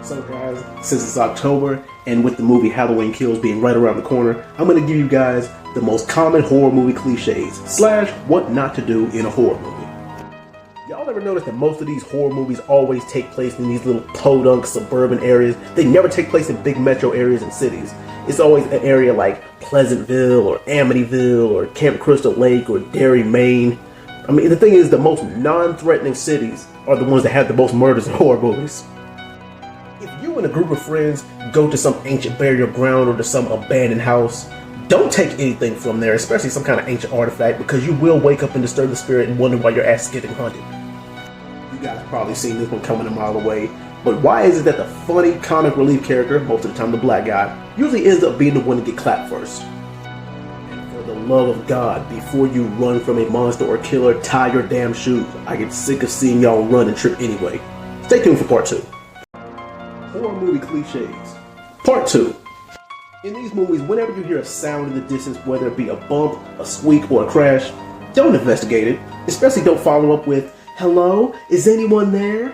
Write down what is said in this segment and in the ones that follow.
So guys, since it's October, and with the movie Halloween Kills being right around the corner, I'm going to give you guys the most common horror movie cliches, / what not to do in a horror movie. Y'all ever notice that most of these horror movies always take place in these little podunk suburban areas? They never take place in big metro areas and cities. It's always an area like Pleasantville or Amityville or Camp Crystal Lake or Derry, Maine. I mean, the thing is, the most non-threatening cities are the ones that have the most murders in horror movies. If you and a group of friends go to some ancient burial ground or to some abandoned house, don't take anything from there, especially some kind of ancient artifact, because you will wake up and disturb the spirit and wonder why your ass is getting haunted. You guys probably seen this one coming a mile away, but why is it that the funny comic relief character, most of the time the black guy, usually ends up being the one to get clapped first? And for the love of God, before you run from a monster or killer, tie your damn shoes. I get sick of seeing y'all run and trip anyway. Stay tuned for part 2. Horror movie cliches. Part 2. In these movies, whenever you hear a sound in the distance, whether it be a bump, a squeak, or a crash, don't investigate it. Especially don't follow up with, "Hello? Is anyone there?"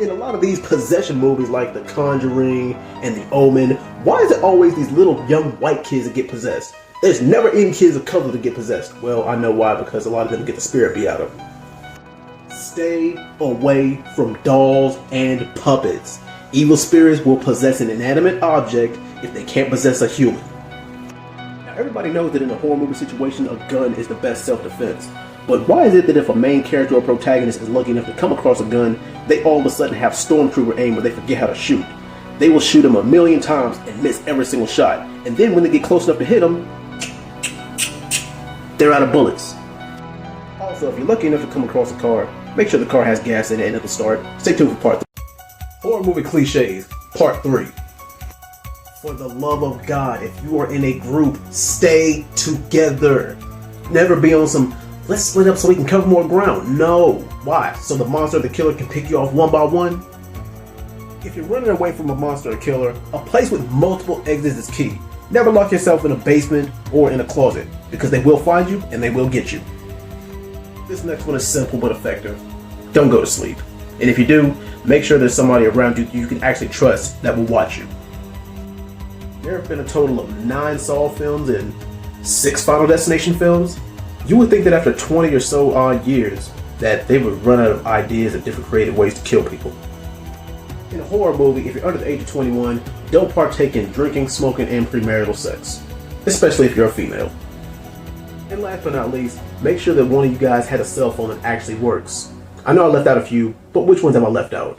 In a lot of these possession movies like The Conjuring and The Omen, why is it always these little young white kids that get possessed? There's never any kids of color that get possessed. Well, I know why, because a lot of them get the spirit beat out of them. Stay away from dolls and puppets. Evil spirits will possess an inanimate object if they can't possess a human. Now, everybody knows that in a horror movie situation, a gun is the best self-defense. But why is it that if a main character or protagonist is lucky enough to come across a gun, they all of a sudden have stormtrooper aim where they forget how to shoot? They will shoot them 1,000,000 times and miss every single shot. And then when they get close enough to hit them, they're out of bullets. Also, if you're lucky enough to come across a car, make sure the car has gas in it and it'll start. Stay tuned for part 3. Horror movie cliches, part 3. For the love of God, if you are in a group, stay together. Never be on some, let's split up so we can cover more ground. No. Why? So the monster or the killer can pick you off one by one? If you're running away from a monster or killer, a place with multiple exits is key. Never lock yourself in a basement or in a closet, because they will find you and they will get you. This next one is simple but effective. Don't go to sleep. And if you do, make sure there's somebody around you can actually trust that will watch you. There have been a total of 9 Saw films and 6 Final Destination films. You would think that after 20 or so odd years that they would run out of ideas and different creative ways to kill people. In a horror movie, if you're under the age of 21, don't partake in drinking, smoking, and premarital sex. Especially if you're a female. And last but not least, make sure that one of you guys had a cell phone that actually works. I know I left out a few, but which ones have I left out?